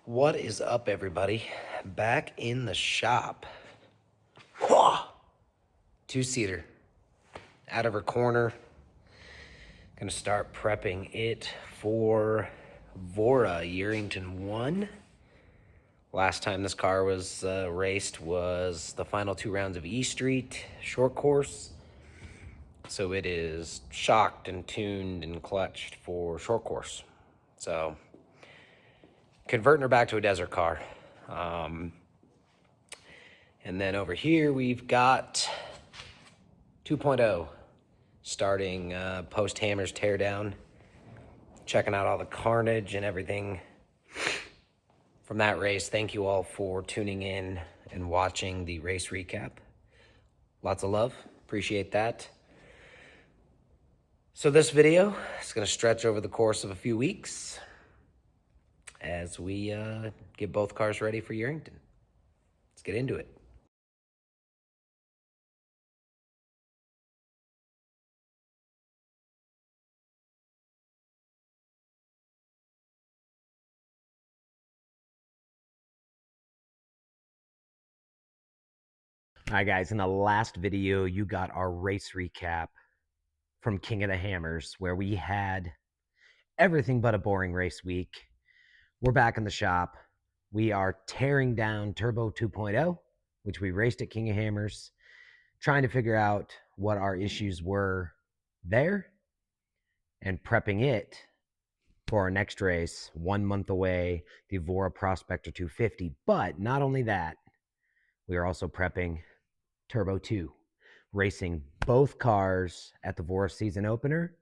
What is up, everybody? Back in the shop. Two-seater. Out of her corner. Gonna start prepping it for VORRA Yerington 1. Last time this car was raced was the final 2 rounds of E Street short course. So it is shocked and tuned and clutched for short course. So converting her back to a desert car. And then over here we've got 2.0 starting post Hammers teardown, checking out all the carnage and everything from that race. Thank you all for tuning in and watching the race recap. Lots of love, appreciate that. So this video is going to stretch over the course of a few weeks as we get both cars ready for Yerington. Let's get into it. All right, guys, in the last video, you got our race recap from King of the Hammers, where we had everything but a boring race week. We're back in the shop. We are tearing down Turbo 2.0, which we raced at King of Hammers, trying to figure out what our issues were there and prepping it for our next race, 1 month away, the VORRA Prospector 250. But not only that, we are also prepping Turbo 2, racing both cars at the VORRA season opener.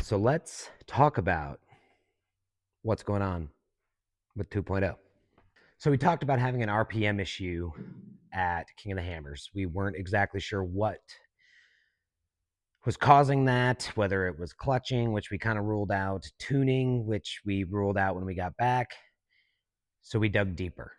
So let's talk about what's going on with 2.0. So we talked about having an RPM issue at King of the Hammers. We weren't exactly sure what was causing that, whether it was clutching, which we kind of ruled out, tuning, which we ruled out when we got back. So we dug deeper.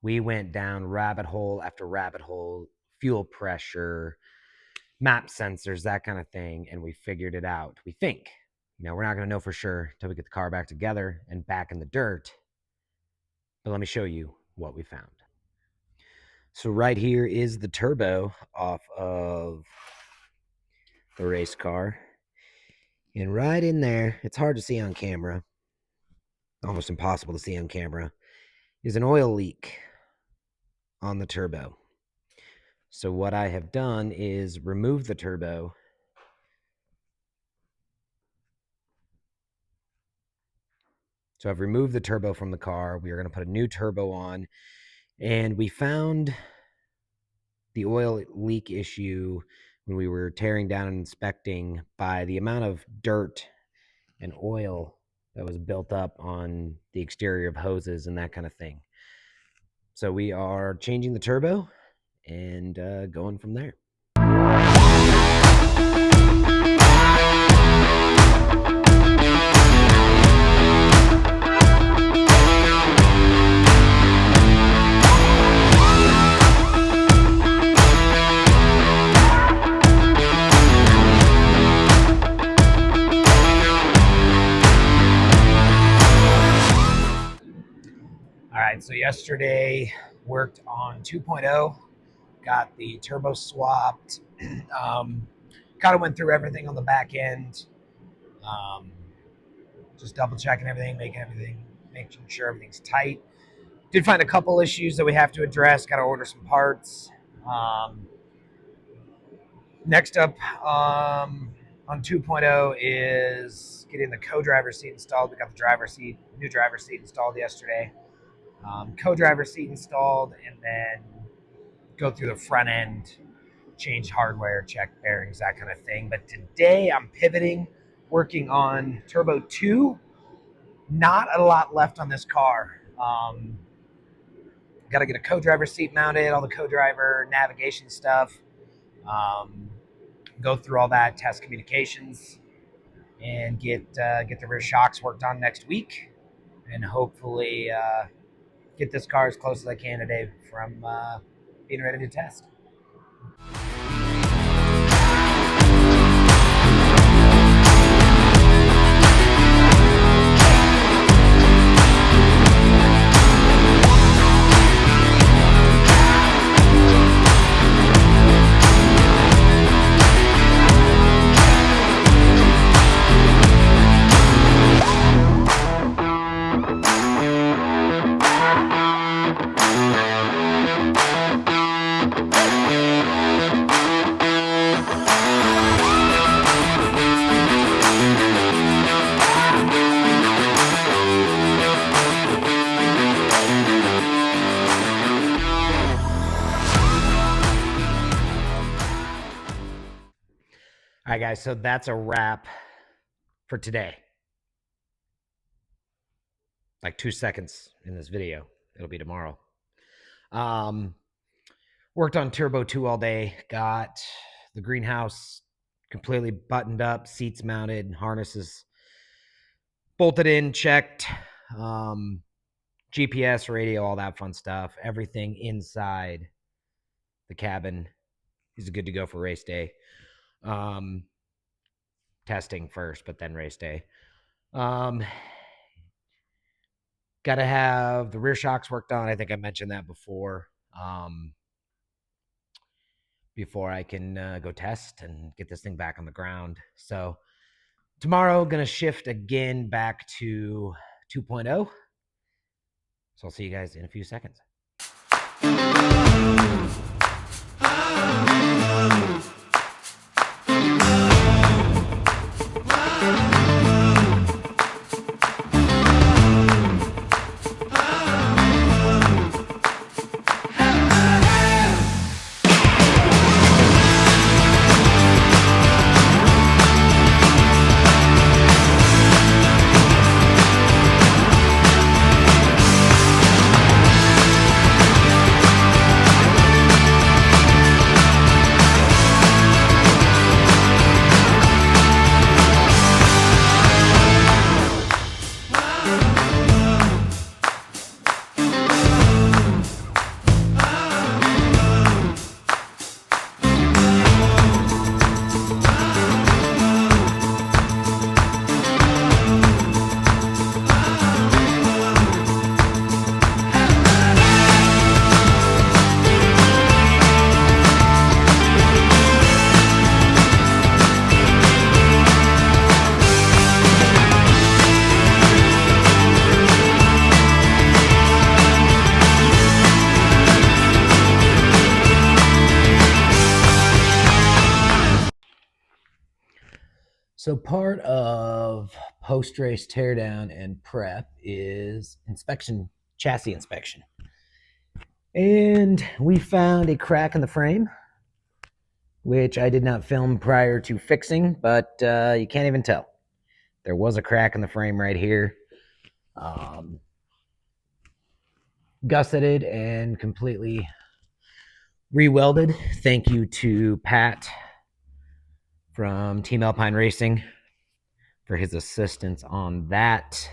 We went down rabbit hole after rabbit hole, fuel pressure, map sensors, that kind of thing, and we figured it out. We think. We're not going to know for sure until we get the car back together and back in the dirt. But let me show you what we found. So right here is the turbo off of the race car. And right in there, it's hard to see on camera, almost impossible to see on camera, is an oil leak on the turbo. So what I have done is remove the turbo. So I've removed the turbo from the car. We are going to put a new turbo on. And we found the oil leak issue when we were tearing down and inspecting by the amount of dirt and oil that was built up on the exterior of hoses and that kind of thing. So we are changing the turbo and going from there. So yesterday worked on 2.0, got the turbo swapped, kind of went through everything on the back end, just double checking everything, making sure everything's tight. Did find a couple issues that we have to address, got to order some parts. Next up on 2.0 is getting the co-driver seat installed. We got the new driver seat installed yesterday. Co-driver seat installed, and then go through the front end, change hardware, check bearings, that kind of thing. But today I'm pivoting, working on Turbo 2. Not a lot left on this car. Got to get a co-driver seat mounted, all the co-driver navigation stuff. Go through all that, test communications, and get the rear shocks worked on next week, and hopefully get this car as close as I can today from being ready to test. right, guys, so that's a wrap for today. Like 2 seconds in this video. It'll be tomorrow. Worked on Turbo 2 all day. Got the greenhouse completely buttoned up, seats mounted, harnesses bolted in, checked, GPS, radio, all that fun stuff. Everything inside the cabin is good to go for race day. Testing first, but then race day. Got to have the rear shocks worked on. I think I mentioned that before. Before I can go test and get this thing back on the ground. So tomorrow, going to shift again back to 2.0. So I'll see you guys in a few seconds. So part of post-race teardown and prep is inspection, chassis inspection. And we found a crack in the frame, which I did not film prior to fixing, but you can't even tell. There was a crack in the frame right here. Gusseted and completely re-welded. Thank you to Pat from Team Alpine Racing for his assistance on that.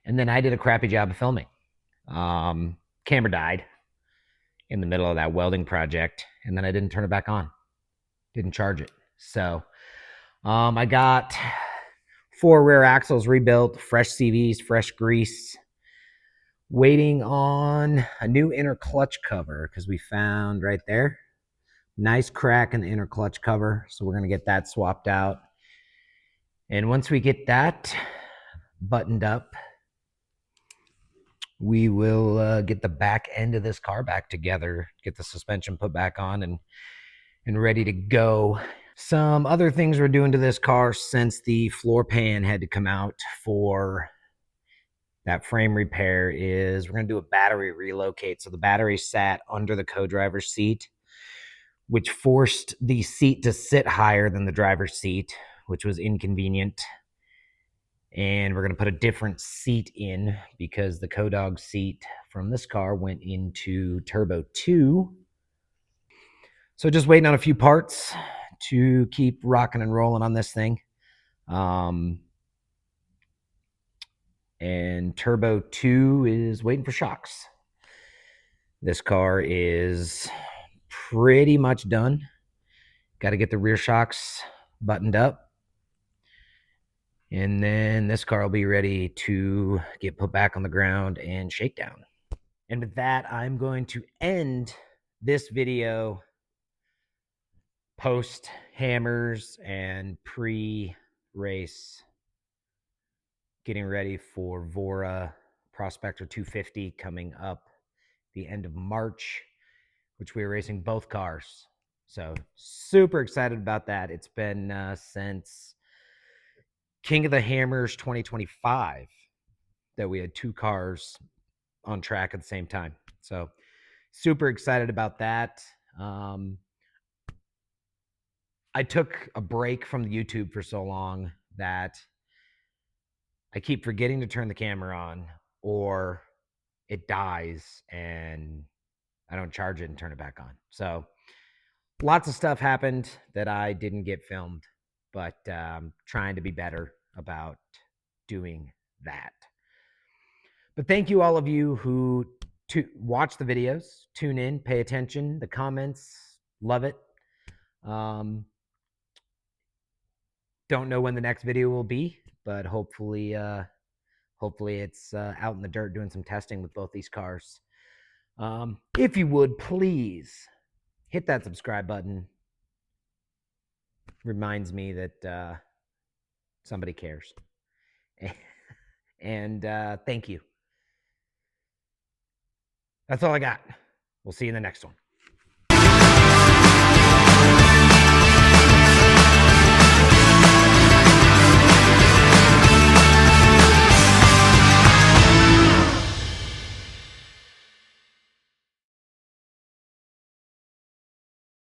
And then I did a crappy job of filming. Camera died in the middle of that welding project, and then I didn't turn it back on. Didn't charge it. So I got 4 rear axles rebuilt, fresh CVs, fresh grease. Waiting on a new inner clutch cover because we found right there nice crack in the inner clutch cover. So we're going to get that swapped out. And once we get that buttoned up, we will get the back end of this car back together, get the suspension put back on and ready to go. Some other things we're doing to this car since the floor pan had to come out for that frame repair is we're going to do a battery relocate. So the battery sat under the co-driver's seat, which forced the seat to sit higher than the driver's seat, which was inconvenient. And we're going to put a different seat in because the co-dog seat from this car went into Turbo 2. So just waiting on a few parts to keep rocking and rolling on this thing. And Turbo 2 is waiting for shocks. This car is pretty much done. Got to get the rear shocks buttoned up. And then this car will be ready to get put back on the ground and shakedown. And with that, I'm going to end this video post hammers and pre-race, getting ready for VORRA Prospector 250 coming up the end of March, which we are racing both cars. So super excited about that. It's been since King of the Hammers 2025 that we had 2 cars on track at the same time. So super excited about that. I took a break from the YouTube for so long that I keep forgetting to turn the camera on, or it dies and I don't charge it and turn it back on. So lots of stuff happened that I didn't get filmed, but trying to be better about doing that. But thank you all of you who watch the videos, tune in, pay attention, the comments, love it. Don't know when the next video will be, but hopefully it's out in the dirt doing some testing with both these cars. If you would, please hit that subscribe button. Reminds me that somebody cares. And thank you. That's all I got. We'll see you in the next one.